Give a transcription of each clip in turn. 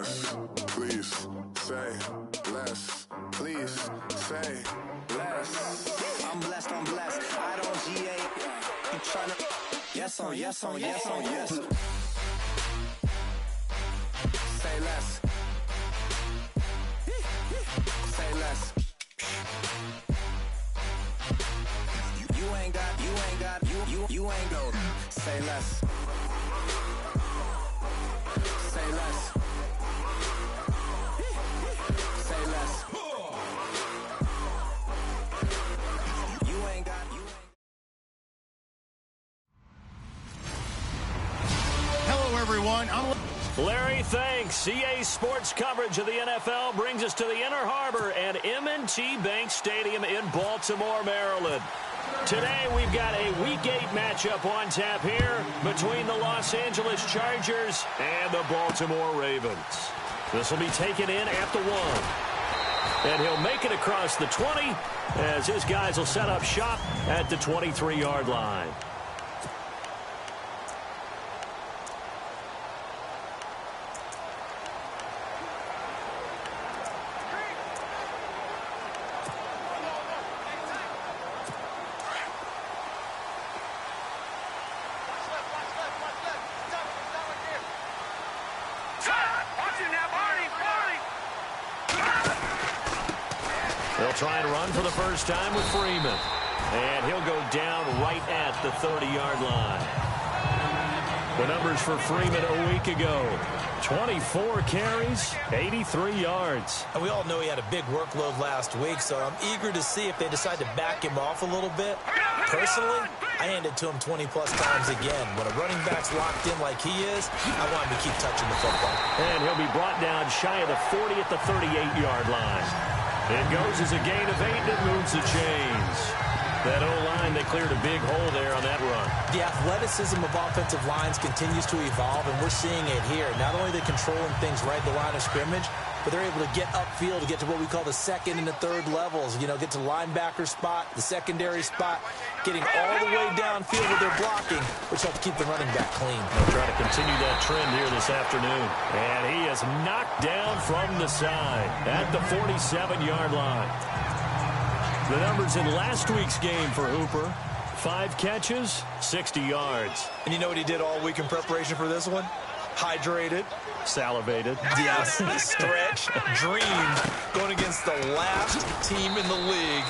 less, please say less, please say less. I'm blessed, I don't GA. You tryna, yes on, yes on, yes on, yes. Say less. Say less. You ain't got, you ain't go. Say less. Say less. Say less. You ain't got, you ain't. Hello, everyone. Larry, thanks. CA Sports coverage of the NFL brings us to the Inner Harbor at M&T Bank Stadium in Baltimore, Maryland. Today, we've got a Week 8 matchup on tap here between the Los Angeles Chargers and the Baltimore Ravens. This will be taken in at the 1. And he'll make it across the 20 as his guys will set up shop at the 23-yard line. They'll try and run for the first time with Freeman. And he'll go down right at the 30-yard line. The numbers for Freeman a week ago. 24 carries, 83 yards. And we all know he had a big workload last week, so I'm eager to see if they decide to back him off a little bit. Personally, I hand it to him 20-plus times again. When a running back's locked in like he is, I want him to keep touching the football. And he'll be brought down shy of the 40 at the 38-yard line. It goes as a gain of 8, and it moves the chains. That O-line, they cleared a big hole there on that run. The athleticism of offensive lines continues to evolve, and we're seeing it here. Not only are they controlling things right at the line of scrimmage, but they're able to get upfield to get to what we call the second and the third levels. You know, get to the linebacker spot, the secondary spot, getting all the way downfield with their blocking, which helps keep the running back clean. They'll try to continue that trend here this afternoon. And he is knocked down from the side at the 47-yard line. The numbers in last week's game for Hooper: 5 catches, 60 yards. And you know what he did all week in preparation for this one? Hydrated. Salivated. Yes, stretched, dreamed, going against the last team in the league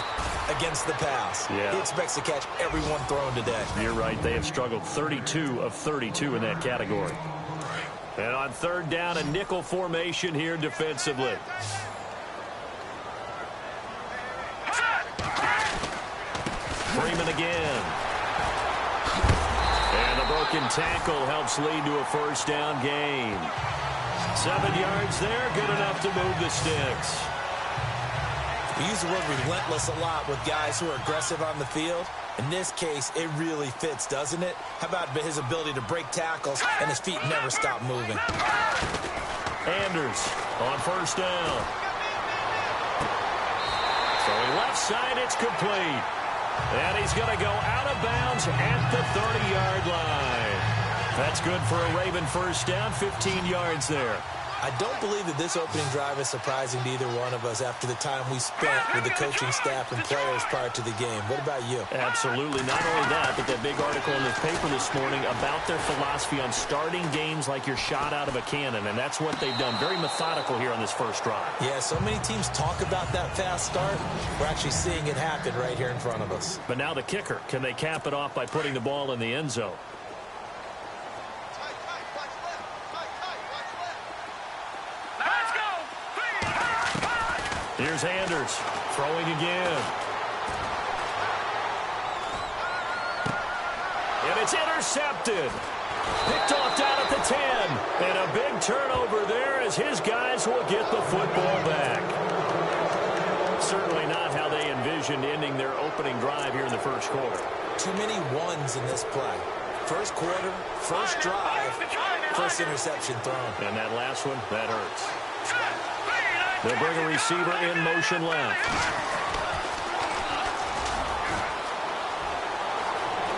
against the pass. Yeah. He expects to catch everyone thrown today. You're right. They have struggled 32 of 32 in that category. And on third down, a nickel formation here defensively. Freeman again. And the broken tackle helps lead to a first down gain. 7 yards there, good enough to move the sticks. We use the word relentless a lot with guys who are aggressive on the field. In this case, it really fits, doesn't it? How about his ability to break tackles and his feet never stop moving? Anders on first down. So left side, it's complete. And he's going to go out of bounds at the 30-yard line. That's good for a Raven first down, 15 yards there. I don't believe that this opening drive is surprising to either one of us after the time we spent with the coaching staff and players prior to the game. What about you? Absolutely. Not only that, but that big article in the paper this morning about their philosophy on starting games like you're shot out of a cannon, and that's what they've done. Very methodical here on this first drive. Yeah, so many teams talk about that fast start. We're actually seeing it happen right here in front of us. But now the kicker. Can they cap it off by putting the ball in the end zone? Here's Anders throwing again. And it's intercepted. Picked off down at the 10. And a big turnover there as his guys will get the football back. Certainly not how they envisioned ending their opening drive here in the first quarter. Too many ones in this play. First quarter, first drive, first interception thrown. And that last one, that hurts. They'll bring a receiver in motion left.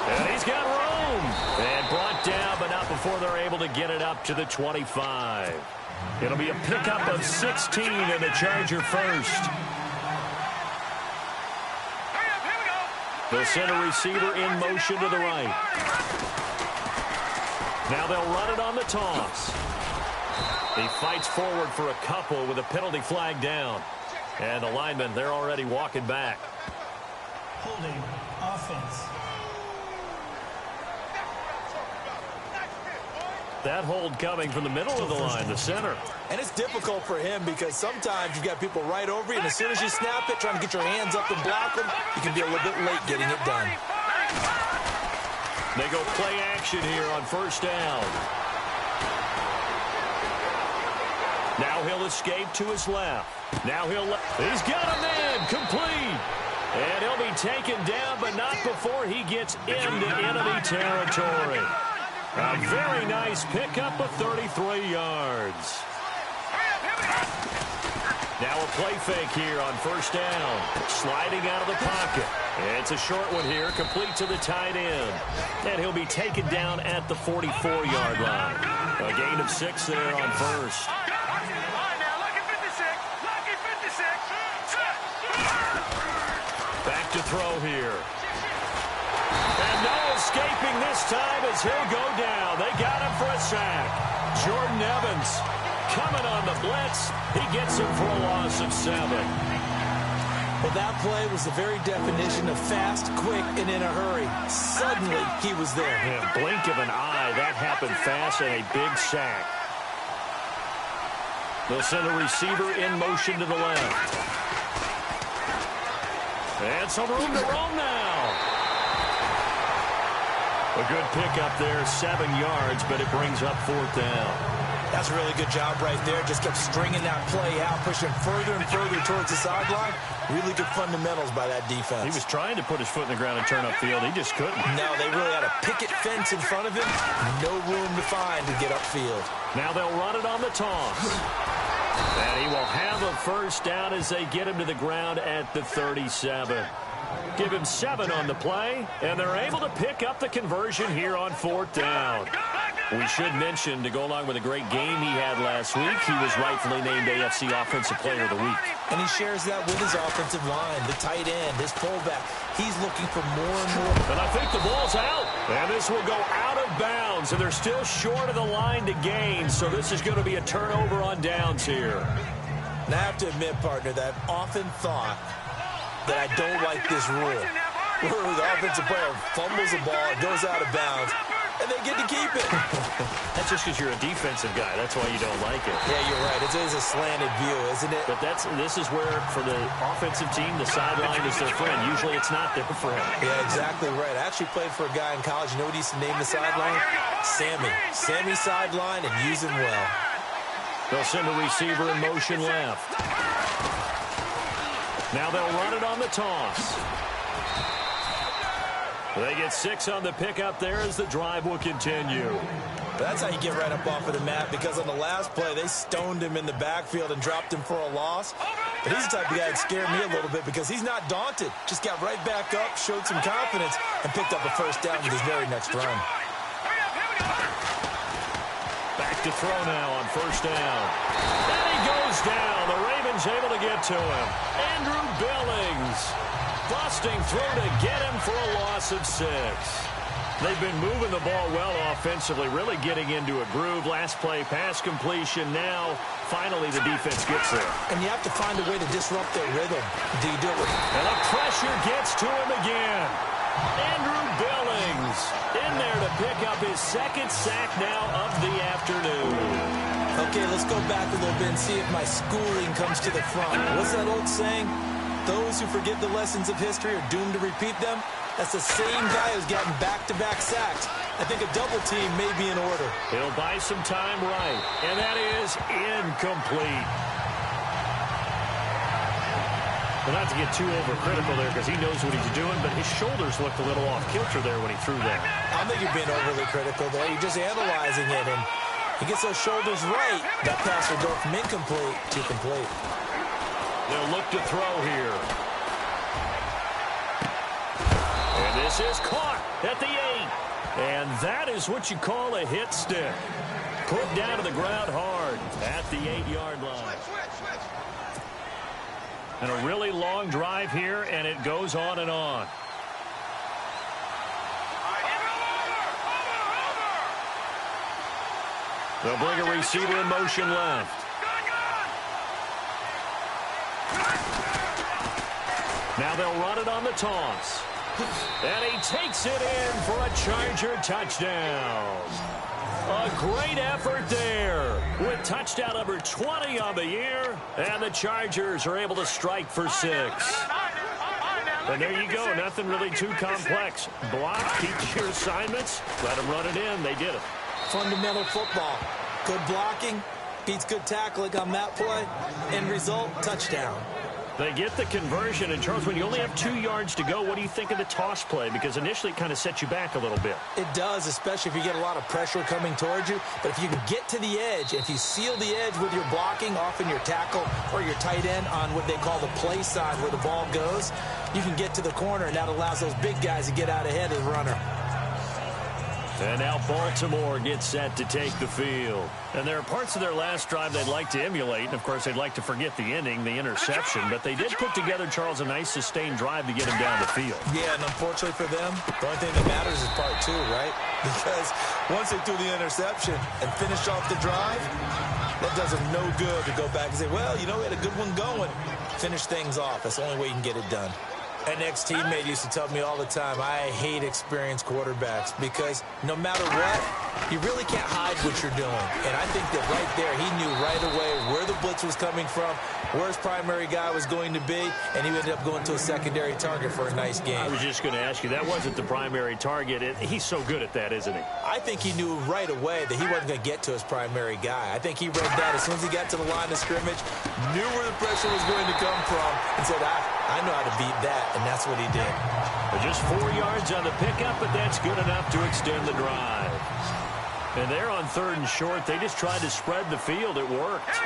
And he's got room. And brought down, but not before they're able to get it up to the 25. It'll be a pickup of 16 and a Charger first. The center receiver in motion to the right. Now they'll run it on the toss. He fights forward for a couple with a penalty flag down. And the linemen, they're already walking back. Holding offense. That hold coming from the middle of the line, the center. And it's difficult for him because sometimes you've got people right over you, and as soon as you snap it, trying to get your hands up and block them, you can be a little bit late getting it done. They go play action here on first down. Now he'll escape to his left. Now he's got a man complete. And he'll be taken down, but not before he gets into enemy territory. A very nice pickup of 33 yards. Now a play fake here on first down. Sliding out of the pocket. It's a short one here, complete to the tight end. And he'll be taken down at the 44-yard line. A gain of 6 there on first. Back to throw here. And no escaping this time as he'll go down. They got him for a sack. Jordan Evans coming on the blitz. He gets him for a loss of 7. Well, that play was the very definition of fast, quick, and in a hurry. Suddenly, he was there. Yeah, blink of an eye. That happened fast and a big sack. They'll send a receiver in motion to the left. And some room to roam now. A good pickup there, 7 yards, but it brings up 4th down. That's a really good job right there. Just kept stringing that play out, pushing further and further towards the sideline. Really good fundamentals by that defense. He was trying to put his foot in the ground and turn upfield. He just couldn't. No, they really had a picket fence in front of him. No room to find to get upfield. Now they'll run it on the toss. And he will have a first down as they get him to the ground at the 37. Give him 7 on the play, and they're able to pick up the conversion here on 4th down. We should mention, to go along with a great game he had last week, he was rightfully named AFC Offensive Player of the Week. And he shares that with his offensive line, the tight end, his fullback. He's looking for more and more. And I think the ball's out. And this will go out of bounds, and they're still short of the line to gain, so this is going to be a turnover on downs here. And I have to admit, partner, that I've often thought that I don't like this rule, where the offensive player fumbles the ball, it goes out of bounds, and they get to keep it. That's just because you're a defensive guy. That's why you don't like it. Yeah, you're right. It is a slanted view, isn't it? But this is where, for the offensive team, the sideline is their friend. Usually it's not their friend. Yeah, exactly right. I actually played for a guy in college. You know what he used to name the sideline? Sammy. Sammy sideline, and use him well. They'll send a receiver in motion left. Now they'll run it on the toss. They get 6 on the pickup there as the drive will continue. That's how you get right up off of the mat, because on the last play, they stoned him in the backfield and dropped him for a loss. But he's the type of guy that scared me a little bit because he's not daunted. Just got right back up, showed some confidence, and picked up a first down with his very next run. Back to throw now on first down. And he goes down. The Ravens able to get to him. Andrew Billings busting through to get him for a loss of 6. They've been moving the ball well offensively, really getting into a groove. Last play, pass completion. Now, finally, the defense gets there. And you have to find a way to disrupt their rhythm. Do you do it? And the pressure gets to him again. Andrew Billings in there to pick up his 2nd sack now of the afternoon. Okay, let's go back a little bit and see if my schooling comes to the front. What's that old saying? Those who forget the lessons of history are doomed to repeat them. That's the same guy who's gotten back-to-back sacks. I think a double team may be in order. He'll buy some time right, and that is incomplete. Well, not to get too overcritical there because he knows what he's doing, but his shoulders looked a little off-kilter there when he threw that. I don't think you're being overly critical there. You're just analyzing it, and he gets those shoulders right. That pass will go from incomplete to complete. They'll look to throw here. And this is caught at the 8. And that is what you call a hit stick. Put down to the ground hard at the 8-yard line. And a really long drive here, and it goes on and on. They'll bring a receiver in motion left. Now they'll run it on the toss. And he takes it in for a Charger touchdown. A great effort there with touchdown number 20 on the year. And the Chargers are able to strike for 6. And there you go. Nothing really too complex. Block, keep your assignments, let them run it in. They did it. Fundamental football. Good blocking beats good tackling on that play. End result, touchdown. They get the conversion. And, Charles, when you only have 2 yards to go, what do you think of the toss play? Because initially it kind of sets you back a little bit. It does, especially if you get a lot of pressure coming towards you. But if you can get to the edge, if you seal the edge with your blocking, often your tackle or your tight end on what they call the play side where the ball goes, you can get to the corner, and that allows those big guys to get out ahead of the runner. And now Baltimore gets set to take the field. And there are parts of their last drive they'd like to emulate. And, of course, they'd like to forget the ending, the interception. But they did put together, Charles, a nice sustained drive to get him down the field. Yeah, and unfortunately for them, the only thing that matters is part 2, right? Because once they threw the interception and finished off the drive, that does them no good to go back and say, well, you know, we had a good one going. Finish things off. That's the only way you can get it done. An ex-teammate used to tell me all the time, I hate experienced quarterbacks because no matter what, you really can't hide what you're doing. And I think that right there, he knew right away where the blitz was coming from, where his primary guy was going to be, and he ended up going to a secondary target for a nice game. I was just going to ask you, that wasn't the primary target. He's so good at that, isn't he? I think he knew right away that he wasn't going to get to his primary guy. I think he read that as soon as he got to the line of scrimmage, knew where the pressure was going to come from, and said, I know how to beat that. And that's what he did. But just 4 yards on the pickup, but that's good enough to extend the drive. And they're on 3rd and short. They just tried to spread the field. It worked.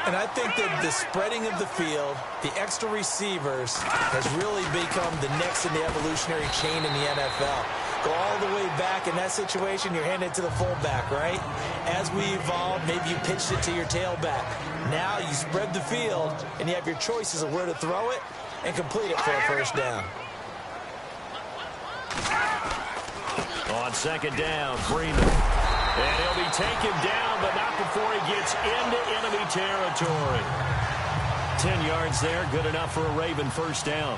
And I think that the spreading of the field, the extra receivers, has really become the next in the evolutionary chain in the NFL. Go all the way back in that situation, you're handed to the fullback, right? As we evolved, maybe you pitched it to your tailback. Now you spread the field, and you have your choices of where to throw it and complete it for a first down. On 2nd down, Freeman. And he'll be taken down, but not before he gets into enemy territory. 10 yards there, good enough for a Raven first down.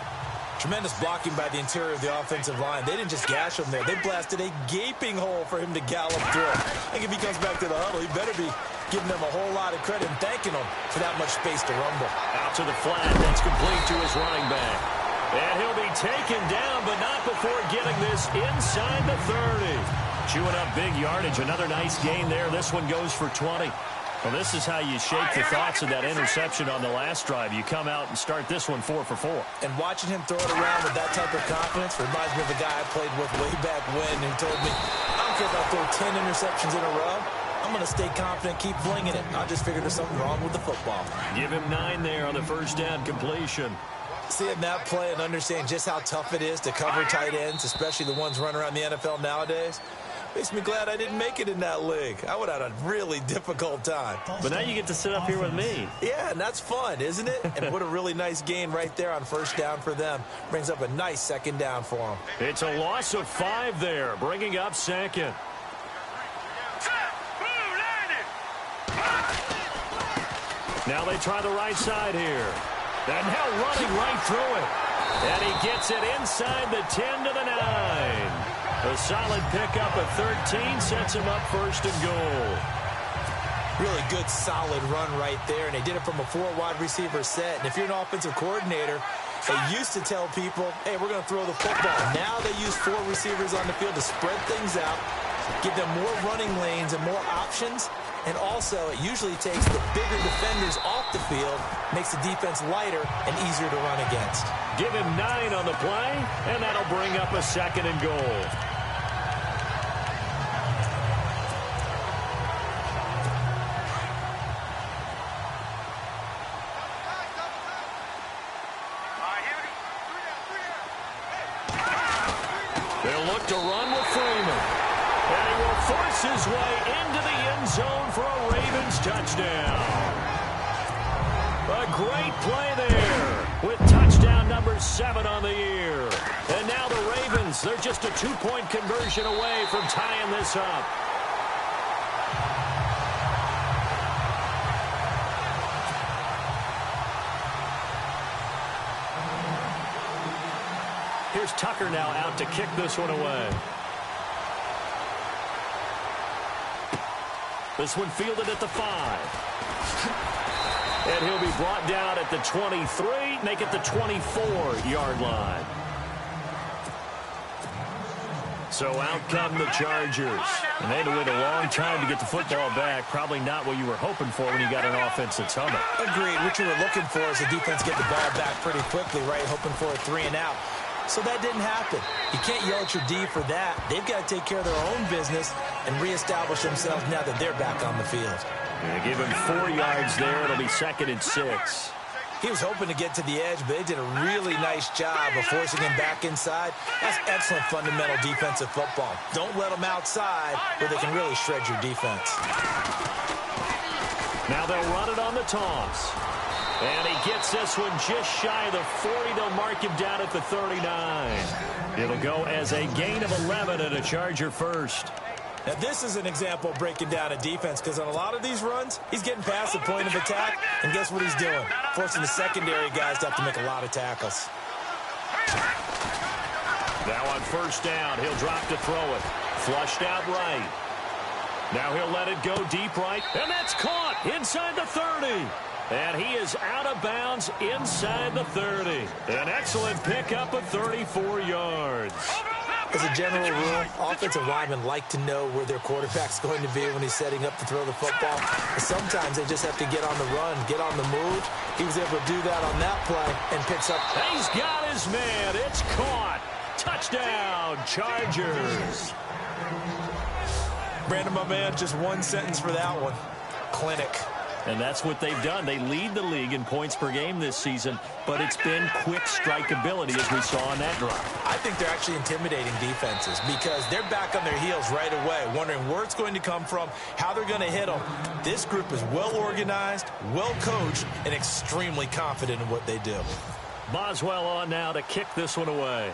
Tremendous blocking by the interior of the offensive line. They didn't just gash him there. They blasted a gaping hole for him to gallop through. I think if he comes back to the huddle, he better be giving them a whole lot of credit and thanking them for that much space to rumble. Out to the flat. That's complete to his running back. And he'll be taken down, but not before getting this inside the 30. Chewing up big yardage. Another nice gain there. This one goes for 20. Well, this is how you shake the thoughts of that interception on the last drive. You come out and start this one 4 for 4. And watching him throw it around with that type of confidence reminds me of a guy I played with way back when who told me, I don't care if I throw 10 interceptions in a row. I'm going to stay confident, keep flinging it. I just figured there's something wrong with the football. Give him 9 there on the first down completion. Seeing that play and understanding just how tough it is to cover tight ends, especially the ones running around the NFL nowadays, makes me glad I didn't make it in that league. I would have had a really difficult time. But now you get to sit up here with me. Yeah, and that's fun, isn't it? And what a really nice gain right there on first down for them. Brings up a nice 2nd down for them. It's a loss of 5 there, bringing up 2nd. Now they try the right side here. And now running right through it. And he gets it inside the 10 to the 9. A solid pickup of 13 sets him up 1st and goal. Really good, solid run right there. And they did it from a 4 wide receiver set. And if you're an offensive coordinator, they used to tell people, hey, we're going to throw the football. Now they use 4 receivers on the field to spread things out, give them more running lanes and more options. And also, it usually takes the bigger defenders off the field, makes the defense lighter and easier to run against. Give him 9 on the play, and that'll bring up a 2nd and goal. They'll look to run with Freeman. And he will force his way into the end zone for a Ravens touchdown. A great play there with touchdown number 7 on the year. And now the Ravens, they're just a 2-point conversion away from tying this up. Here's Tucker now out to kick this one away. This one fielded at the 5. And he'll be brought down at the 23, make it the 24-yard line. So out come the Chargers. And they had to wait a long time to get the football back. Probably not what you were hoping for when you got an offense that's humming. Agreed. What you were looking for is the defense get the ball back pretty quickly, right? Hoping for a 3-and-out. So that didn't happen. You can't yell at your D for that. They've got to take care of their own business and reestablish themselves now that they're back on the field. They give him 4 yards there. It'll be 2nd and 6. He was hoping to get to the edge, but they did a really nice job of forcing him back inside. That's excellent fundamental defensive football. Don't let them outside where they can really shred your defense. Now they'll run it on the toss. And he gets this one just shy of the 40. They'll mark him down at the 39. It'll go as a gain of 11 and a Charger first. Now, this is an example of breaking down a defense because on a lot of these runs, he's getting past the point of attack, and guess what he's doing? Forcing the secondary guys to have to make a lot of tackles. Now on 1st down, he'll drop to throw it. Flushed out right. Now he'll let it go deep right, and that's caught inside the 30. And he is out of bounds inside the 30. An excellent pickup of 34 yards. As a general rule, offensive linemen like to know where their quarterback's going to be when he's setting up to throw the football. But sometimes they just have to get on the run, get on the move. He was able to do that on that play and picks up. He's got his man. It's caught. Touchdown, Chargers. Brandon, my man, just one sentence for that one. Clinic. And that's what they've done. They lead the league in points per game this season, but it's been quick strike ability as we saw on that drive. I think they're actually intimidating defenses because they're back on their heels right away, wondering where it's going to come from, how they're going to hit them. This group is well organized, well coached, and extremely confident in what they do. Boswell on now to kick this one away.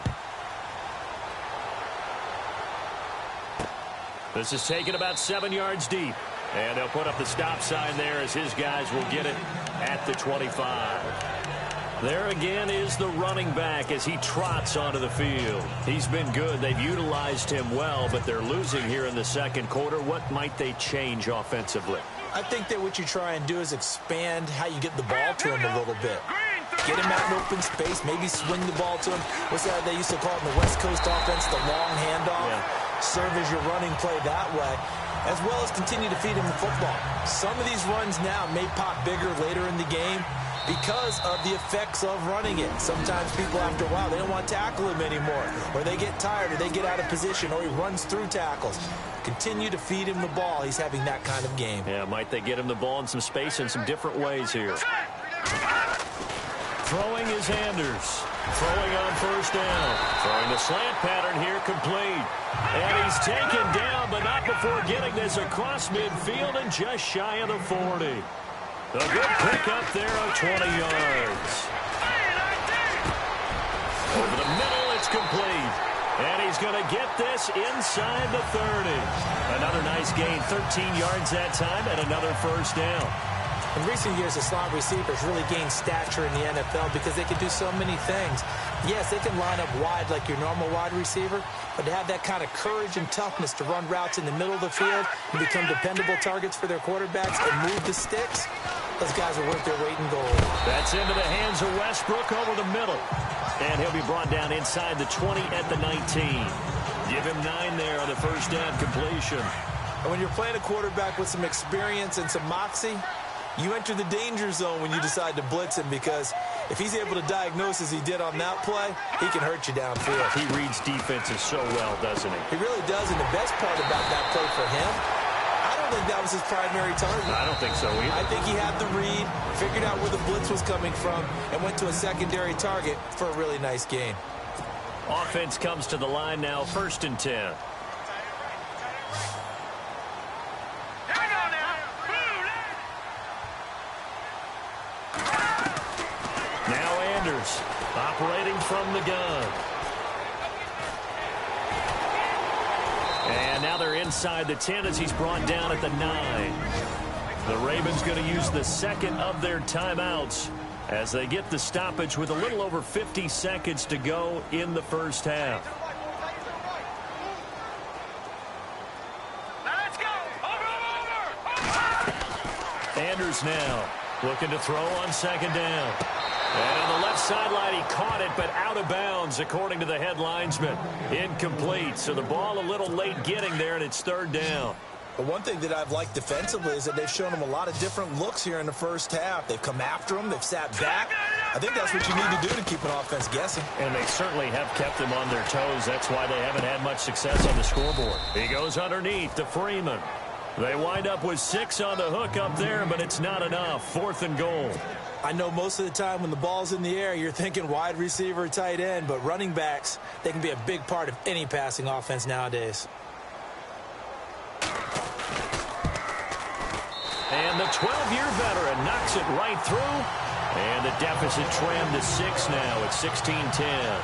This is taken about 7 yards deep. And they'll put up the stop sign there as his guys will get it at the 25. There again is the running back as he trots onto the field. He's been good. They've utilized him well, but they're losing here in the 2nd quarter. What might they change offensively? I think that what you try and do is expand how you get the ball to him a little bit. Get him out in open space, maybe swing the ball to him. What's that they used to call it in the West Coast offense, the long handoff? Yeah. Serve as your running play that way, as well as continue to feed him the football. Some of these runs now may pop bigger later in the game because of the effects of running it. Sometimes people, after a while, they don't want to tackle him anymore, or they get tired, or they get out of position, or he runs through tackles. Continue to feed him the ball. He's having that kind of game. Yeah, might they get him the ball in some space in some different ways here. Throwing is Anders. Throwing on 1st down. Throwing the slant pattern here complete. And he's taken down, but not before getting this across midfield and just shy of the 40. A good pickup there of 20 yards. Over the middle, it's complete. And he's going to get this inside the 30. Another nice gain, 13 yards that time, and another 1st down. In recent years, the slot receivers really gained stature in the NFL because they can do so many things. Yes, they can line up wide like your normal wide receiver, but to have that kind of courage and toughness to run routes in the middle of the field and become dependable targets for their quarterbacks and move the sticks, those guys are worth their weight in gold. That's into the hands of Westbrook over the middle. And he'll be brought down inside the 20 at the 19. Give him 9 there on the 1st down completion. And when you're playing a quarterback with some experience and some moxie, you enter the danger zone when you decide to blitz him, because if he's able to diagnose as he did on that play, he can hurt you downfield. He reads defenses so well, doesn't he? He really does, and the best part about that play for him, I don't think that was his primary target. I don't think so either. I think he had the read, figured out where the blitz was coming from, and went to a secondary target for a really nice gain. Offense comes to the line now, 1st and 10. Operating from the gun. And now they're inside the 10 as he's brought down at the 9. The Ravens going to use the second of their timeouts as they get the stoppage with a little over 50 seconds to go in the first half. Let's go! Over! Anders now looking to throw on second down. And on the left sideline, he caught it, but out of bounds, according to the head linesman. Incomplete, so the ball a little late getting there, and it's third down. But one thing that I've liked defensively is that they've shown him a lot of different looks here in the first half. They've come after him. They've sat back. I think that's what you need to do to keep an offense guessing. And they certainly have kept them on their toes. That's why they haven't had much success on the scoreboard. He goes underneath to Freeman. They wind up with 6 on the hook up there, but it's not enough. 4th and goal. I know most of the time when the ball's in the air, you're thinking wide receiver, tight end, but running backs, they can be a big part of any passing offense nowadays. And the 12-year veteran knocks it right through. And the deficit trimmed to 6 now at 16-10.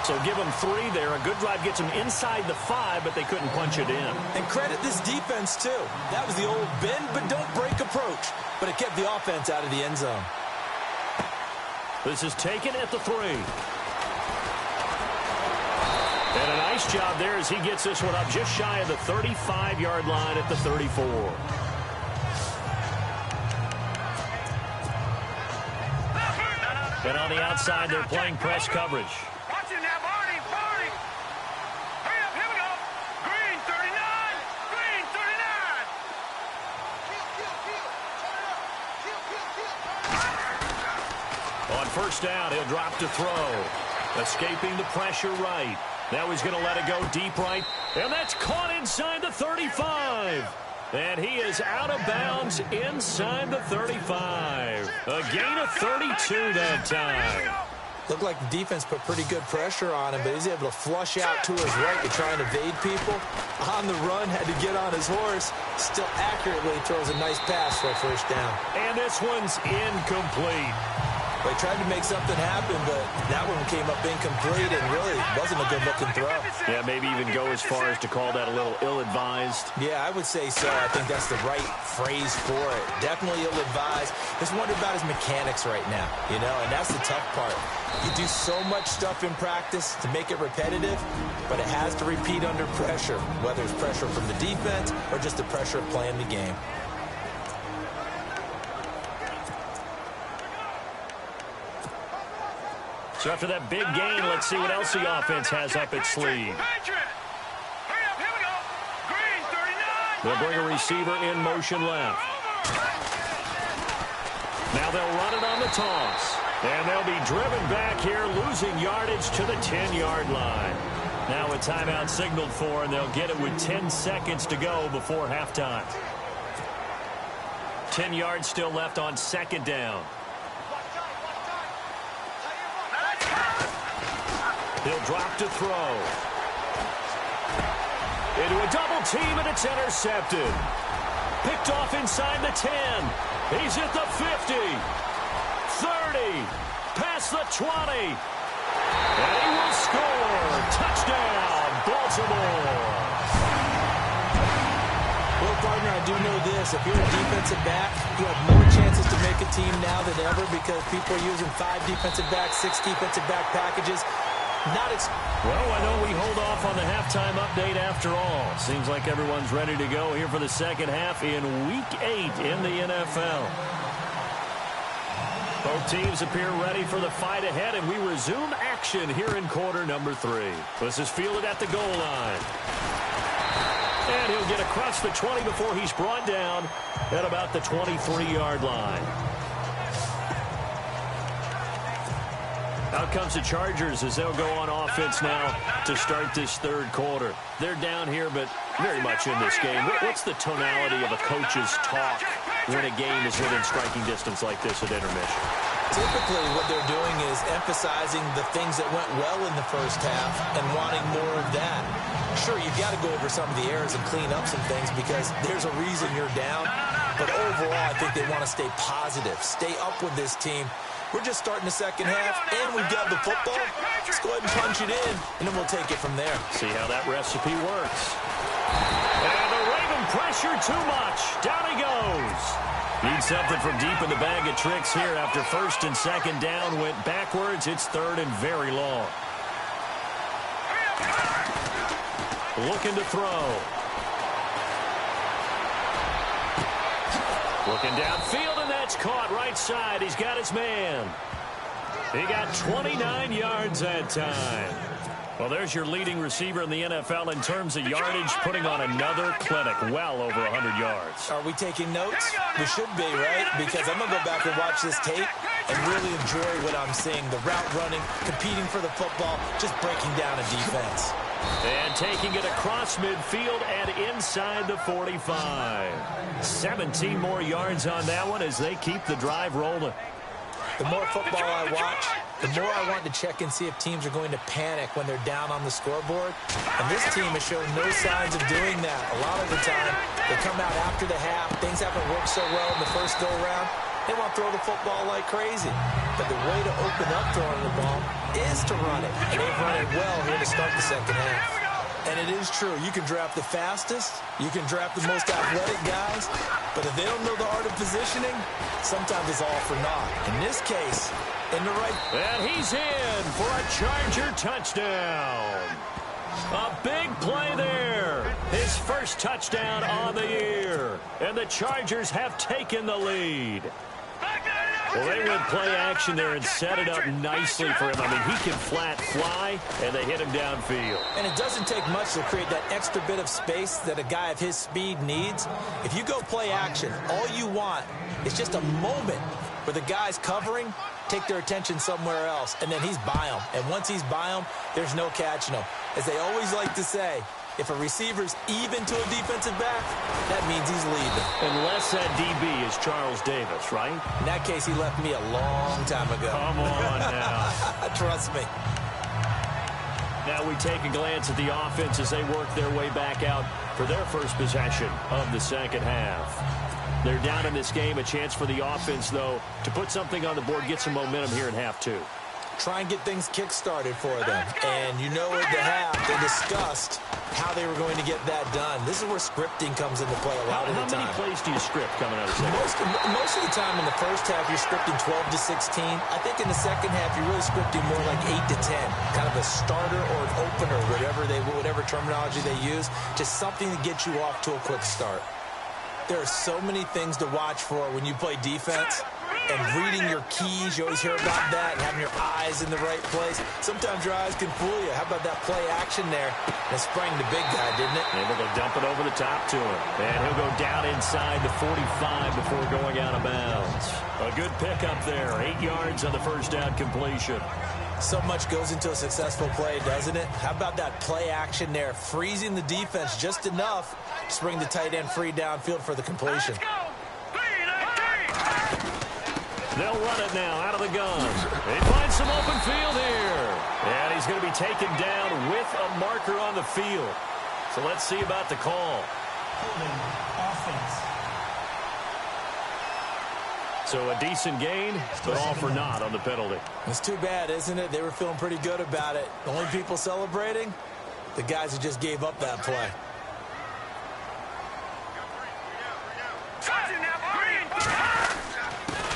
So give them 3 there. A good drive gets them inside the 5, but they couldn't punch it in. And credit this defense, too. That was the old bend but don't break approach. But it kept the offense out of the end zone. This is taken at the 3. And a nice job there as he gets this one up just shy of the 35-yard line at the 34. And on the outside, they're playing press coverage. Watch it now, Barney, Barney. Hurry up, here we go. Green, 39. Green, 39. On first down, he'll drop to throw. Escaping the pressure right. Now he's going to let it go deep right. And that's caught inside the 35. And he is out of bounds inside the 35. A gain of 32 that time. Looked like the defense put pretty good pressure on him, but he's able to flush out to his right to try and evade people. On the run, had to get on his horse. Still accurately throws a nice pass for a first down. And this one's incomplete. They tried to make something happen, but that one came up incomplete and really wasn't a good-looking throw. Yeah, maybe even go as far as to call that a little ill-advised. Yeah, I would say so. I think that's the right phrase for it. Definitely ill-advised. Just wonder about his mechanics right now, you know, and that's the tough part. You do so much stuff in practice to make it repetitive, but it has to repeat under pressure, whether it's pressure from the defense or just the pressure of playing the game. So after that big gain, let's see what else the offense has up its sleeve. They'll bring a receiver in motion left. Now they'll run it on the toss. And they'll be driven back here, losing yardage to the 10-yard line. Now a timeout signaled for, and they'll get it with 10 seconds to go before halftime. 10 yards still left on second down. He'll drop to throw. Into a double team, and it's intercepted. Picked off inside the 10. He's at the 50. 30. Past the 20. And he will score. Touchdown, Baltimore. Well, partner, I do know this. If you're a defensive back, you have more chances to make a team now than ever because people are using 5 defensive backs, 6 defensive back packages. Well, I know we hold off on the halftime update after all. Seems like everyone's ready to go here for the second half in Week 8 in the NFL. Both teams appear ready for the fight ahead, and we resume action here in quarter number 3. This is fielded at the goal line. And he'll get across the 20 before he's brought down at about the 23-yard line. Out comes the Chargers as they'll go on offense now to start this third quarter. They're down here, but very much in this game. What's the tonality of a coach's talk when a game is within striking distance like this at intermission? Typically, what they're doing is emphasizing the things that went well in the first half and wanting more of that. Sure, you've got to go over some of the errors and clean up some things because there's a reason you're down. But overall, overall, I think they want to stay positive, stay up with this team. We're just starting the second half, and we've got the football. Let's go ahead and punch it in, and then we'll take it from there. See how that recipe works. And the Raven pressure too much. Down he goes. Need something from deep in the bag of tricks here after first and second down went backwards. It's third and very long. Looking to throw. Looking downfield, and that's caught right side. He's got his man. He got 29 yards that time. Well, there's your leading receiver in the NFL in terms of yardage, putting on another clinic, well over 100 yards. Are we taking notes? We should be, right? Because I'm going to go back and watch this tape and really enjoy what I'm seeing. The route running, competing for the football, just breaking down a defense. And taking it across midfield and inside the 45. 17 more yards on that one as they keep the drive rolling. The more football I watch, the more I want to check and see if teams are going to panic when they're down on the scoreboard. And this team has shown no signs of doing that. A lot of the time, they come out after the half. Things haven't worked so well in the first go-around. They want to throw the football like crazy. But the way to open up throwing the ball is to run it. And they've run it well here to start the second half. And it is true. You can draft the fastest. You can draft the most athletic guys. But if they don't know the art of positioning, sometimes it's all for naught. In this case, in the right... And he's in for a Charger touchdown. A big play there. His first touchdown on the year. And the Chargers have taken the lead. Well, they went play action there and set it up nicely for him. I mean, he can flat fly, and they hit him downfield. And it doesn't take much to create that extra bit of space that a guy of his speed needs. If you go play action, all you want is just a moment where the guy's covering, take their attention somewhere else, and then he's by him. And once he's by him, there's no catching him. As they always like to say, if a receiver's even to a defensive back, that means he's leaving. Unless that DB is Charles Davis, right? In that case, he left me a long time ago. Come on now. Trust me. Now we take a glance at the offense as they work their way back out for their first possession of the second half. They're down in this game. A chance for the offense, though, to put something on the board, get some momentum here in half two. Try and get things kick-started for them. And you know at the half, they discussed how they were going to get that done. This is where scripting comes into play a lot of the time. How many plays do you script coming out of the second? Most of the time in the first half, you're scripting 12 to 16. I think in the second half, you're really scripting more like 8 to 10. Kind of a starter or an opener, whatever terminology they use. Just something to get you off to a quick start. There are so many things to watch for when you play defense. And reading your keys, you always hear about that, and having your eyes in the right place. Sometimes your eyes can fool you. How about that play action there? That sprang the big guy, didn't it? Able to dump it over the top to him. And he'll go down inside the 45 before going out of bounds. A good pickup there. 8 yards on the first down completion. So much goes into a successful play, doesn't it? How about that play action there? Freezing the defense just enough to bring the tight end free downfield for the completion. They'll run it now out of the gun. They find some open field here. And he's going to be taken down with a marker on the field. So let's see about the call. Holding offense. So a decent gain, but all for naught on the penalty. It's too bad, isn't it? They were feeling pretty good about it. The only people celebrating, the guys who just gave up that play.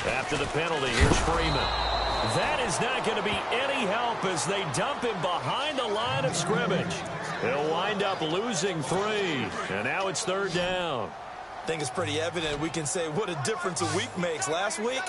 After the penalty, here's Freeman. That is not going to be any help as they dump him behind the line of scrimmage. They'll wind up losing 3, and now it's third down. I think it's pretty evident we can say what a difference a week makes. Last week,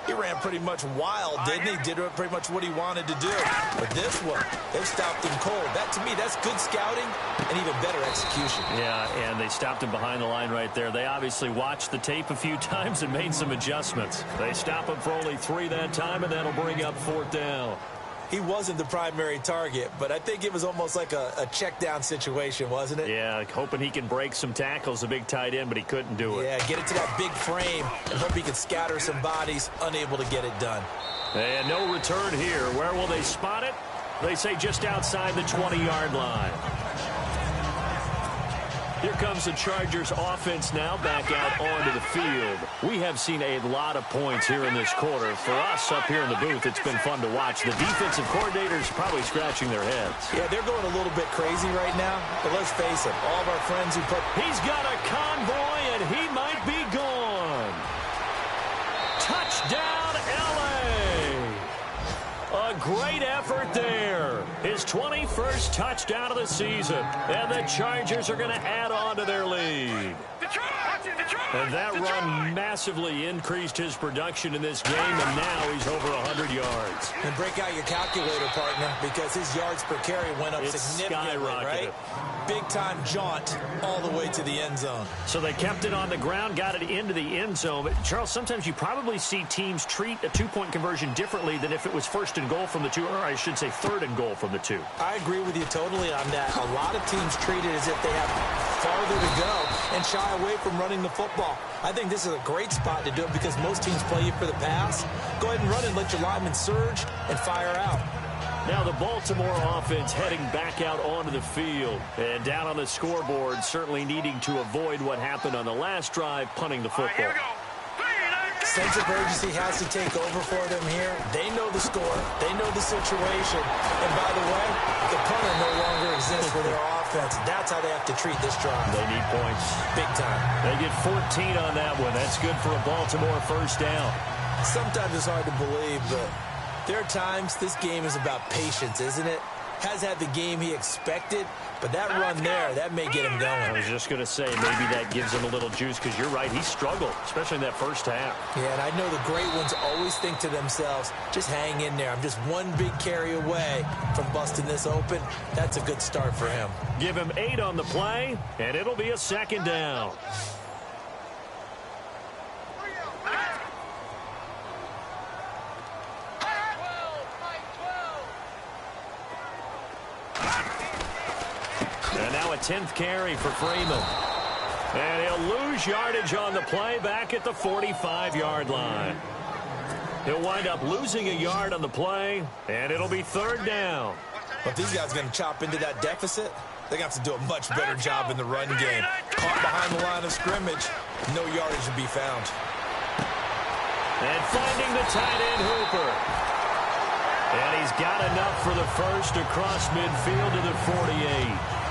he ran pretty much wild, didn't he? Did pretty much what he wanted to do. But this one, they've stopped him cold. That, to me, that's good scouting and even better execution. Yeah, and they stopped him behind the line right there. They obviously watched the tape a few times and made some adjustments. They stop him for only 3 that time, and that'll bring up 4th down. He wasn't the primary target, but I think it was almost like a check down situation, wasn't it? Yeah, hoping he can break some tackles, a big tight end, but he couldn't do it. Yeah, get it to that big frame and hope he can scatter some bodies, unable to get it done. And no return here. Where will they spot it? They say just outside the 20-yard line. Here comes the Chargers offense now back out onto the field. We have seen a lot of points here in this quarter. For us up here in the booth, it's been fun to watch. The defensive coordinators probably scratching their heads. Yeah, they're going a little bit crazy right now. But let's face it, all of our friends who put... He's got a convoy, and he might be gone. Touchdown, L.A. A great effort there. His 21st touchdown of the season. And the Chargers are going to add on to their lead. And that run massively increased his production in this game, and now he's over 100 yards. And break out your calculator, partner, because his yards per carry went up significantly, right? Big-time jaunt all the way to the end zone. So they kept it on the ground, got it into the end zone. But, Charles, sometimes you probably see teams treat a two-point conversion differently than if it was first and goal from the two, or I should say third and goal from the two. I agree with you totally on that. A lot of teams treat it as if they have farther to go and shy away from running the football. I think this is a great spot to do it because most teams play you for the pass. Go ahead and run it, let your linemen surge, and fire out. Now the Baltimore offense heading back out onto the field. And down on the scoreboard, certainly needing to avoid what happened on the last drive, punting the football. Here we go. Sense of urgency has to take over for them here. They know the score. They know the situation. And by the way, the punter no longer exists for their offense. That's how they have to treat this drive. They need points. Big time. They get 14 on that one. That's good for a Baltimore first down. Sometimes it's hard to believe, but there are times this game is about patience, isn't it? Has had the game he expected, but that run there, that may get him going. I was just going to say, maybe that gives him a little juice, because you're right, he struggled, especially in that first half. Yeah, and I know the great ones always think to themselves, just hang in there. I'm just one big carry away from busting this open. That's a good start for him. Give him 8 on the play, and it'll be a second down. And now a 10th carry for Freeman. And he'll lose yardage on the play back at the 45-yard line. He'll wind up losing a yard on the play, and it'll be third down. But these guys are going to chop into that deficit. They're going to have to do a much better job in the run game. Caught behind the line of scrimmage, no yardage to be found. And finding the tight end, Hooper. And he's got enough for the first across midfield to the 48.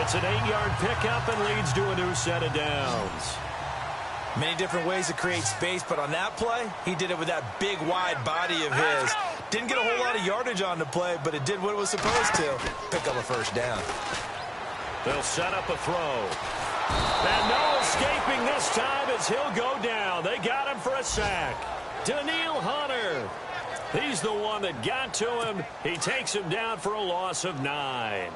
It's an 8-yard pickup and leads to a new set of downs. Many different ways to create space, but on that play, he did it with that big, wide body of his. Didn't get a whole lot of yardage on the play, but it did what it was supposed to. Pick up a first down. They'll set up a throw. And no escaping this time as he'll go down. They got him for a sack. Daniil Hunter. He's the one that got to him. He takes him down for a loss of 9.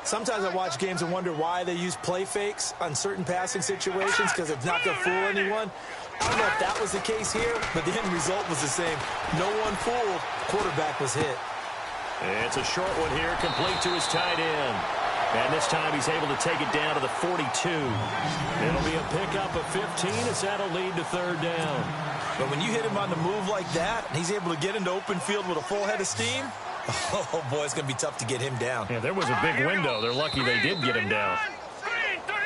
Sometimes I watch games and wonder why they use play fakes on certain passing situations because it's not going to fool anyone. I don't know if that was the case here, but the end result was the same. No one fooled. Quarterback was hit. It's a short one here, complete to his tight end. And this time he's able to take it down to the 42. It'll be a pickup of 15 as that'll lead to third down. But when you hit him on the move like that, and he's able to get into open field with a full head of steam, oh, boy, it's going to be tough to get him down. Yeah, there was a big window. They're lucky they did get him down.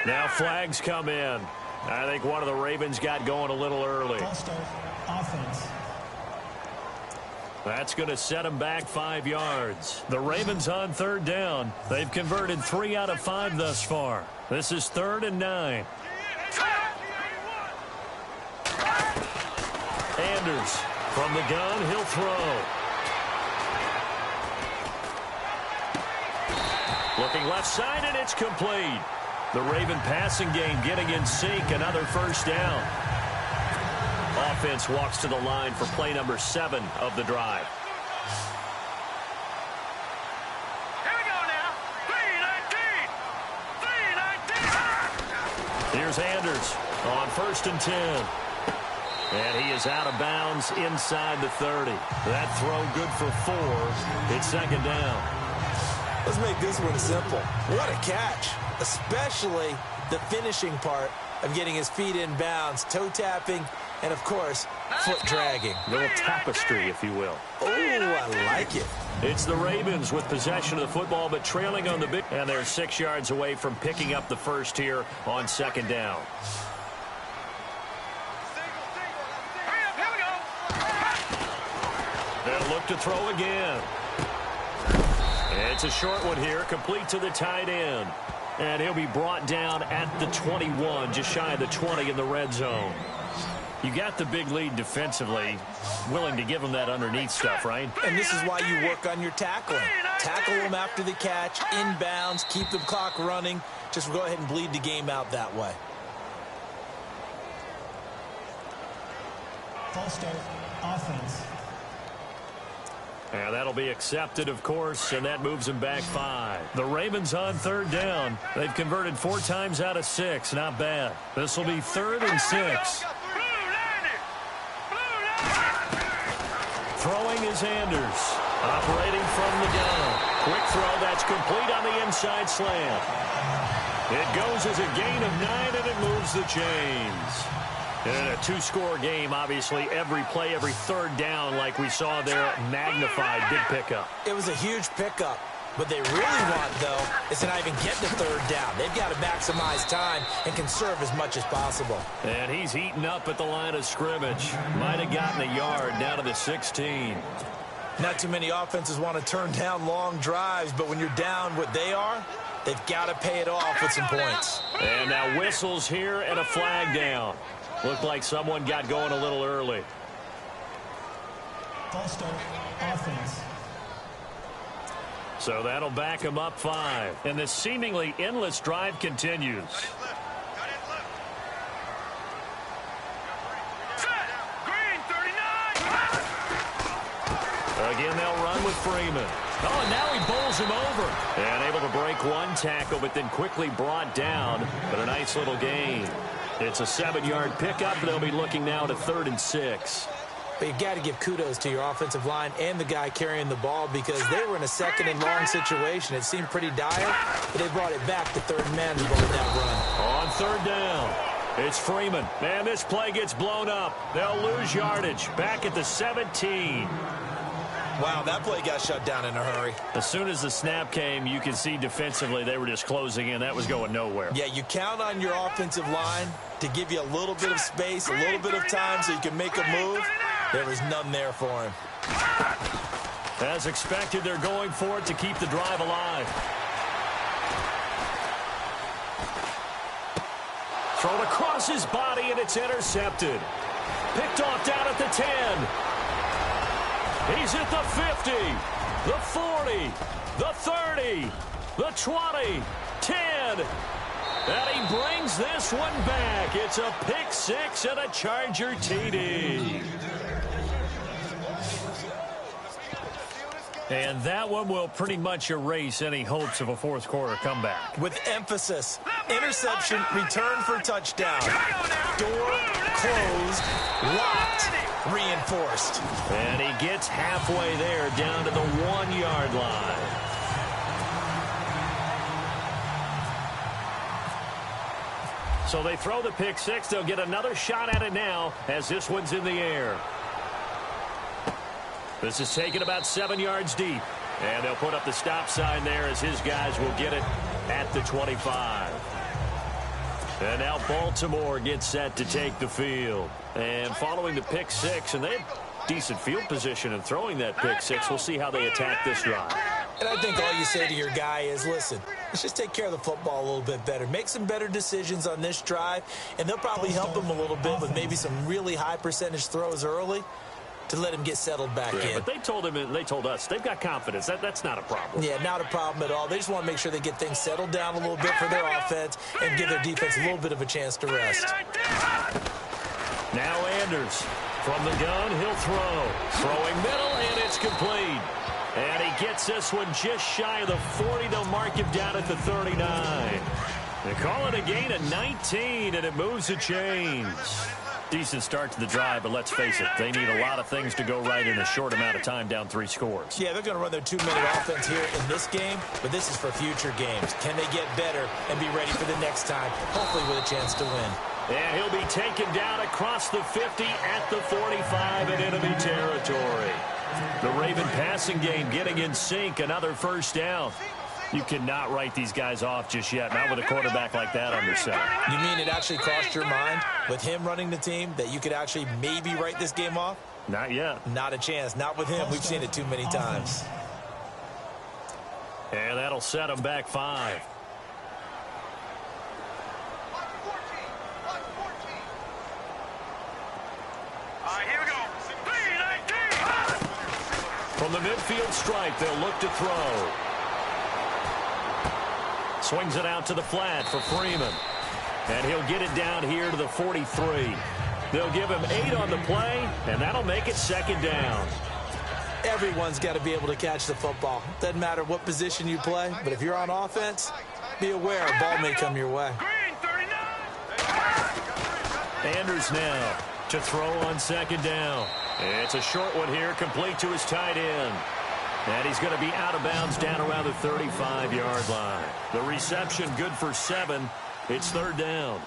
Now flags come in. I think one of the Ravens got going a little early. Offense. That's going to set them back 5 yards. The Ravens on third down. They've converted 3 out of 5 thus far. This is 3rd and 9. Anders from the gun. He'll throw. Looking left side, and it's complete. The Raven passing game getting in sync. Another first down. Offense walks to the line for play number 7 of the drive. Here we go now. 3-19. Here's Anders on 1st and 10. And he is out of bounds inside the 30. That throw good for 4. It's second down. Let's make this one simple. What a catch, especially the finishing part of getting his feet in bounds, toe tapping, and, of course, foot dragging. A little tapestry, if you will. Oh, I like it. It's the Ravens with possession of the football, but trailing on the big. And they're 6 yards away from picking up the first here on second down. They'll look to throw again. It's a short one here, complete to the tight end. And he'll be brought down at the 21, just shy of the 20 in the red zone. You got the big lead defensively, willing to give them that underneath stuff, right? And this is why you work on your tackling. Tackle them after the catch, inbounds, keep the clock running. Just go ahead and bleed the game out that way. False start, offense. And that'll be accepted, of course, and that moves them back 5. The Ravens on third down. They've converted 4 times out of 6. Not bad. This will be 3rd and 6. Throwing is Anders. Operating from the gun. Quick throw. That's complete on the inside slant. It goes as a gain of 9, and it moves the chains. In a 2-score game, obviously, every play, every third down, like we saw there, magnified, big pickup. It was a huge pickup. What they really want, though, is to not even get to third down. They've got to maximize time and conserve as much as possible. And he's eaten up at the line of scrimmage. Might have gotten a yard down to the 16. Not too many offenses want to turn down long drives, but when you're down what they are, they've got to pay it off with some points. And now whistles here and a flag down. Looked like someone got going a little early. False start, offense. So that'll back them up 5. And this seemingly endless drive continues. Again, they'll run with Freeman. Oh, and now he bowls him over. And able to break one tackle, but then quickly brought down. But a nice little gain. It's a 7-yard pickup. They'll be looking now to 3rd and 6. But you've got to give kudos to your offensive line and the guy carrying the ball because they were in a 2nd and long situation. It seemed pretty dire, but they brought it back to 3rd and manageable with that run. On 3rd down, it's Freeman. And this play gets blown up. They'll lose yardage. Back at the 17. Wow, that play got shut down in a hurry. As soon as the snap came, you can see defensively they were just closing in. That was going nowhere. Yeah, you count on your offensive line to give you a little bit of space, a little bit of time so you can make a move. There was none there for him. As expected, they're going for it to keep the drive alive. Thrown across his body, and it's intercepted. Picked off down at the 10. He's at the 50, the 40, the 30, the 20, 10. And he brings this one back. It's a pick 6 and a Charger TD. And that one will pretty much erase any hopes of a fourth-quarter comeback. With emphasis, interception, return for touchdown. Door closed, locked, reinforced. And he gets halfway there down to the 1-yard line. So they throw the pick 6. They'll get another shot at it now as this one's in the air. This is taken about 7 yards deep. And they'll put up the stop sign there as his guys will get it at the 25. And now Baltimore gets set to take the field. And following the pick 6, and they have decent field position in throwing that pick 6. We'll see how they attack this drive. And I think all you say to your guy is, listen, let's just take care of the football a little bit better. Make some better decisions on this drive, and they'll probably help him a little bit with maybe some really high percentage throws early to let him get settled back in. But they told him, and they told us, they've got confidence. That's not a problem. Yeah, not a problem at all. They just want to make sure they get things settled down a little bit for their offense and give their defense a little bit of a chance to rest. Now Anders from the gun, he'll throw. Throwing middle, and it's complete. And he gets this one just shy of the 40. They'll mark him down at the 39. They call it a gain of 19, and it moves the chains. Decent start to the drive, but let's face it, they need a lot of things to go right in a short amount of time, down 3 scores. Yeah, they're going to run their 2-minute offense here in this game, but this is for future games. Can they get better and be ready for the next time, hopefully with a chance to win? And he'll be taken down across the 50 at the 45 in enemy territory. The Raven passing game getting in sync. Another first down. You cannot write these guys off just yet, not with a quarterback like that under center. You mean it actually crossed your mind with him running the team that you could actually maybe write this game off? Not yet. Not a chance. Not with him. We've seen it too many times. And that'll set him back 5. Here we go. From the midfield stripe, they'll look to throw. Swings it out to the flat for Freeman. And he'll get it down here to the 43. They'll give him 8 on the play, and that'll make it second down. Everyone's got to be able to catch the football. Doesn't matter what position you play, but if you're on offense, be aware a ball may come your way. Anders now to throw on second down. It's a short one here, complete to his tight end. And he's going to be out of bounds down around the 35-yard line. The reception good for 7. It's third down.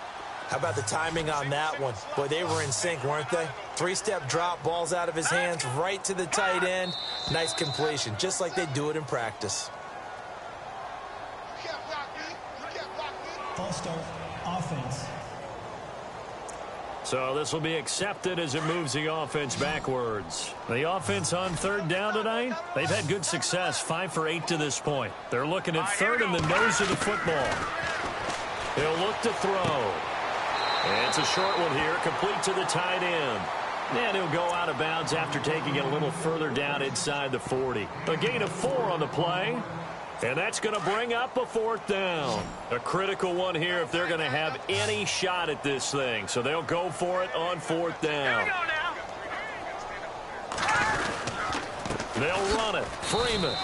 How about the timing on that one? Boy, they were in sync, weren't they? 3-step drop, balls out of his hands, right to the tight end. Nice completion, just like they do it in practice. False start, offense. So this will be accepted as it moves the offense backwards. The offense on third down tonight, they've had good success, 5 for 8 to this point. They're looking at third in the nose of the football. He'll look to throw. It's a short one here, complete to the tight end. And he'll go out of bounds after taking it a little further down inside the 40. A gain of 4 on the play. And that's going to bring up a fourth down. A critical one here if they're going to have any shot at this thing. So they'll go for it on fourth down. They'll run it. Freeman.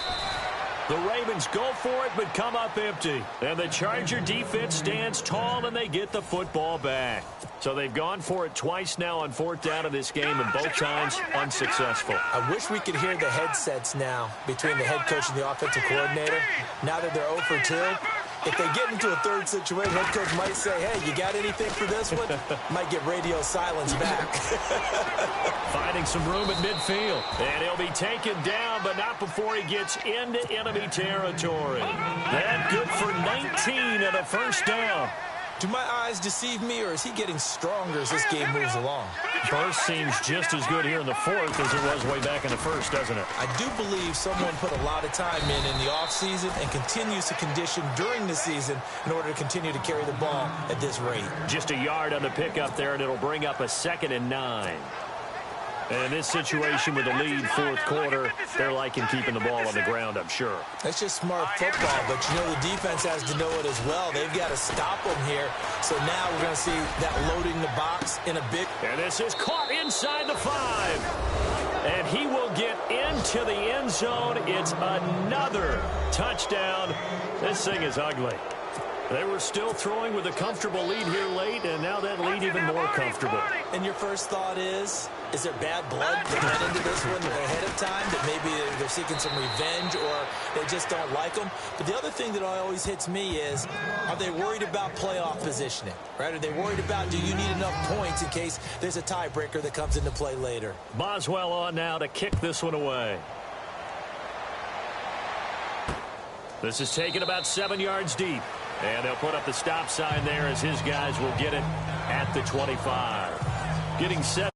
The Ravens go for it but come up empty. And the Charger defense stands tall and they get the football back. So they've gone for it twice now on fourth down in this game, and both times unsuccessful. I wish we could hear the headsets now between the head coach and the offensive coordinator. Now that they're 0 for 2, if they get into a third situation, head coach might say, hey, you got anything for this one? Might get radio silence back. Finding some room at midfield. And he'll be taken down, but not before he gets into enemy territory. That good for 19 and a first down. Do my eyes deceive me, or is he getting stronger as this game moves along? Burst seems just as good here in the fourth as it was way back in the first, doesn't it? I do believe someone put a lot of time in the offseason and continues to condition during the season in order to continue to carry the ball at this rate. Just a yard on the pickup there, and it'll bring up a 2nd and 9. And in this situation with the lead fourth quarter, they're liking keeping the ball on the ground, I'm sure. That's just smart football, but you know the defense has to know it as well. They've got to stop them here. So now we're going to see that loading the box in a big... And this is caught inside the 5. And he will get into the end zone. It's another touchdown. This thing is ugly. They were still throwing with a comfortable lead here late, and now that lead even more comfortable. And your first thought is there bad blood that went into this one ahead of time, that maybe they're seeking some revenge or they just don't like them? But the other thing that always hits me is, are they worried about playoff positioning? Right? Are they worried about, do you need enough points in case there's a tiebreaker that comes into play later? Boswell on now to kick this one away. This is taken about 7 yards deep. And they'll put up the stop sign there as his guys will get it at the 25. Getting set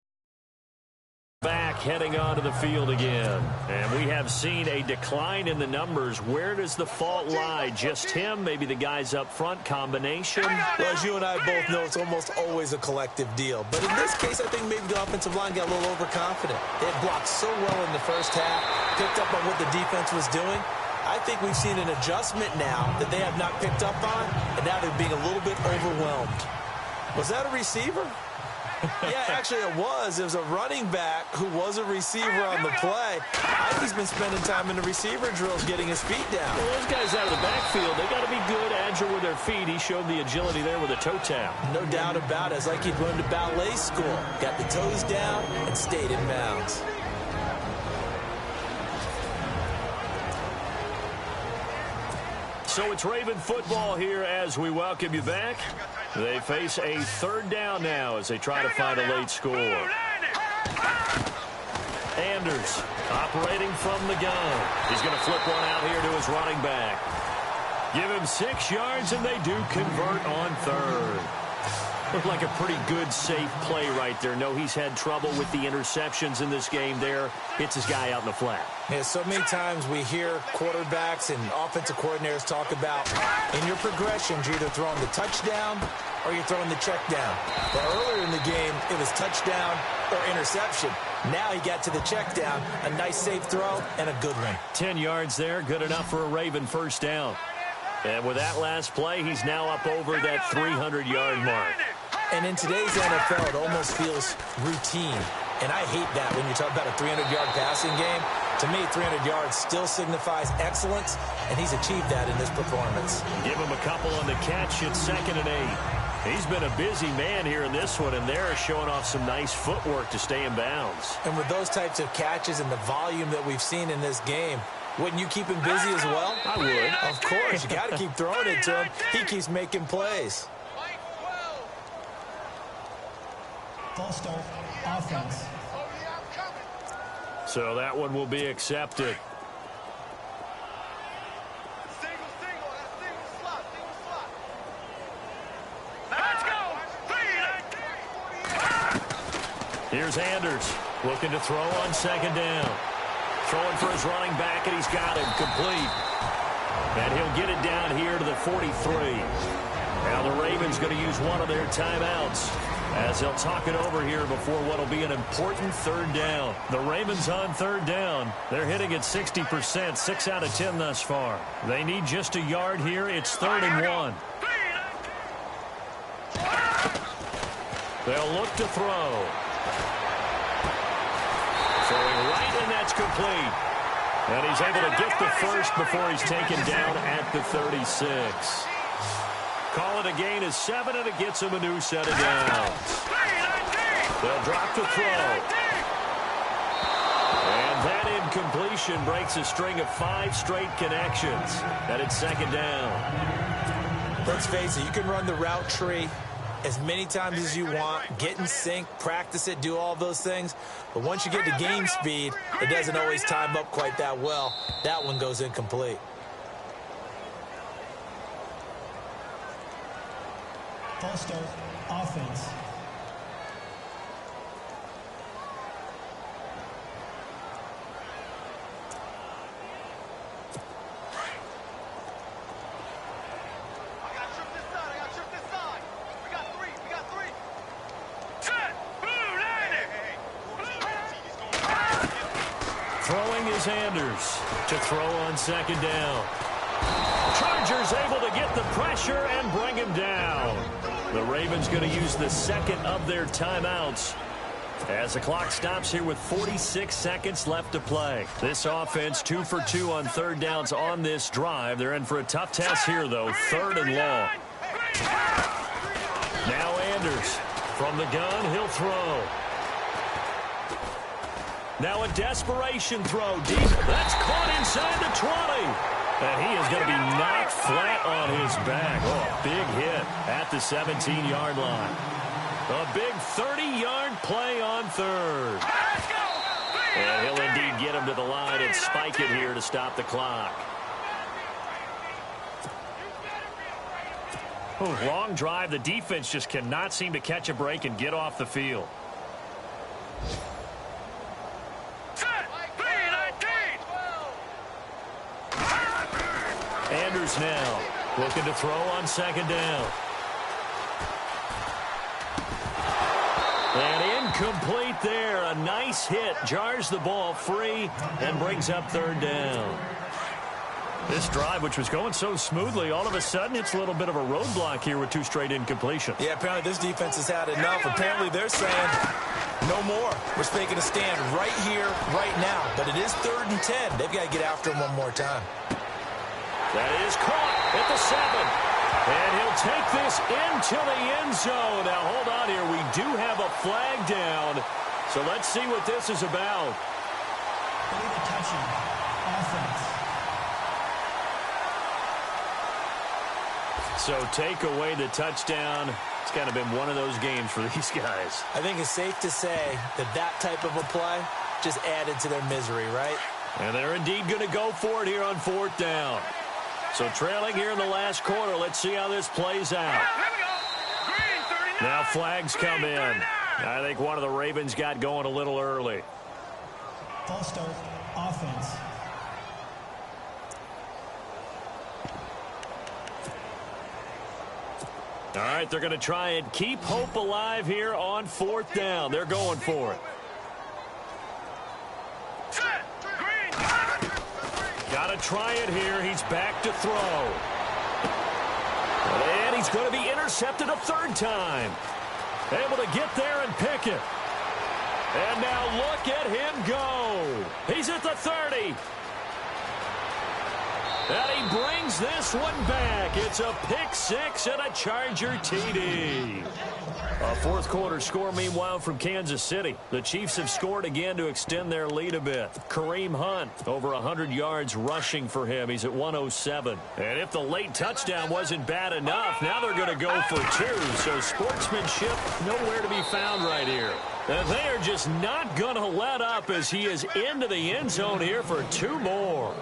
back, heading onto the field again. And we have seen a decline in the numbers. Where does the fault lie? Just him? Maybe the guys up front? Combination? Well, as you and I both know, it's almost always a collective deal. But in this case, I think maybe the offensive line got a little overconfident. They had blocked so well in the first half, picked up on what the defense was doing. I think we've seen an adjustment now that they have not picked up on, and now they're being a little bit overwhelmed. Was that a receiver? Yeah, actually it was. It was a running back who was a receiver on the play. I think he's been spending time in the receiver drills getting his feet down. Well, those guys out of the backfield, they got to be good, agile with their feet. He showed the agility there with a toe tap. No doubt about it. It's like he'd run to ballet school. Got the toes down and stayed in bounds. So it's Raven football here as we welcome you back. They face a third down now as they try to find a late score. Anders operating from the gun. He's going to flip one out here to his running back. Give him 6 yards, and they do convert on third. Looked like a pretty good, safe play right there. No, he's had trouble with the interceptions in this game there. Hits his guy out in the flat. Yeah, so many times we hear quarterbacks and offensive coordinators talk about in your progressions, you're either throwing the touchdown or you're throwing the check down. But earlier in the game, it was touchdown or interception. Now he got to the check down, a nice safe throw, and a good one. 10 yards there, good enough for a Raven first down. And with that last play, he's now up over that 300-yard mark. And in today's NFL, it almost feels routine. And I hate that when you talk about a 300-yard passing game. To me, 300 yards still signifies excellence, and he's achieved that in this performance. Give him a couple on the catch. It's 2nd and 8. He's been a busy man here in this one, and they're showing off some nice footwork to stay in bounds. And with those types of catches and the volume that we've seen in this game, wouldn't you keep him busy as well? I would. Of course. You got to keep throwing it to him. He keeps making plays. False start. Offense. So that one will be accepted. Here's Anders looking to throw on 2nd down. Throwing for his running back, and he's got him complete. And he'll get it down here to the 43. Now the Ravens going to use one of their timeouts as they'll talk it over here before what will be an important 3rd down. The Ravens on 3rd down. They're hitting at 60%, 6 out of 10 thus far. They need just a yard here. It's 3rd and 1. They'll look to throw. Throwing right, and that's complete. And he's able to get the first before he's taken down at the 36. Call it a gain of 7, and it gets him a new set of downs. They'll drop the throw. And that incompletion breaks a string of 5 straight connections. And it's 2nd down. Let's face it, you can run the route tree as many times as you want, get in sync, practice it, do all those things. But once you get to game speed, it doesn't always time up quite that well. That one goes incomplete. False start. Offense. Throwing is Anders to throw on 2nd down. Chargers able to get the pressure and bring him down. The Ravens going to use the 2nd of their timeouts as the clock stops here with 46 seconds left to play. This offense 2 for 2 on 3rd downs on this drive. They're in for a tough test here, though. 3rd and long. Now Anders from the gun. He'll throw. Now a desperation throw deep. That's caught inside the 20. And he is going to be knocked flat on his back. Oh, big hit at the 17-yard line. A big 30-yard play on 3rd. And he'll indeed get him to the line and spike it here to stop the clock. Oh, long drive. The defense just cannot seem to catch a break and get off the field. Anders now looking to throw on 2nd down. And incomplete there. A nice hit. Jars the ball free and brings up 3rd down. This drive, which was going so smoothly, all of a sudden it's a little bit of a roadblock here with 2 straight incompletions. Yeah, apparently this defense has had enough. Apparently they're saying no more. We're taking a stand right here, right now. But it is 3rd and 10. They've got to get after him one more time. That is caught at the 7. And he'll take this into the end zone. Now, hold on here. We do have a flag down. So let's see what this is about. Illegal touching. Offense. So take away the touchdown. It's kind of been one of those games for these guys. I think it's safe to say that that type of a play just added to their misery, right? And they're indeed going to go for it here on 4th down. So trailing here in the last quarter. Let's see how this plays out. Now flags come in. I think one of the Ravens got going a little early. False start, offense. All right, they're going to try and keep hope alive here on 4th down. They're going for it. Got to try it here. He's back to throw. And he's going to be intercepted a 3rd time. Able to get there and pick it. And now look at him go. He's at the 30. And he brings this one back. It's a pick 6 and a Charger TD. A 4th quarter score, meanwhile, from Kansas City. The Chiefs have scored again to extend their lead a bit. Kareem Hunt, over 100 yards rushing for him. He's at 107. And if the late touchdown wasn't bad enough, now they're going to go for 2. So sportsmanship nowhere to be found right here. And they are just not going to let up as he is into the end zone here for 2 more.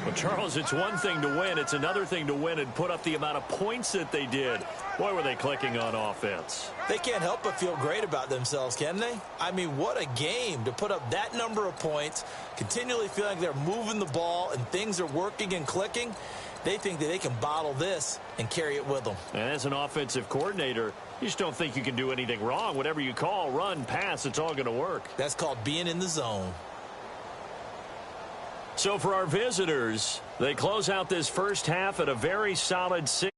Well, Charles, it's one thing to win. It's another thing to win and put up the amount of points that they did. Boy, were they clicking on offense. They can't help but feel great about themselves, can they? I mean, what a game to put up that number of points, continually feeling like they're moving the ball and things are working and clicking. They think that they can bottle this and carry it with them. And as an offensive coordinator, you just don't think you can do anything wrong. Whatever you call, run, pass, it's all going to work. That's called being in the zone. So for our visitors, they close out this first half at a very solid 6.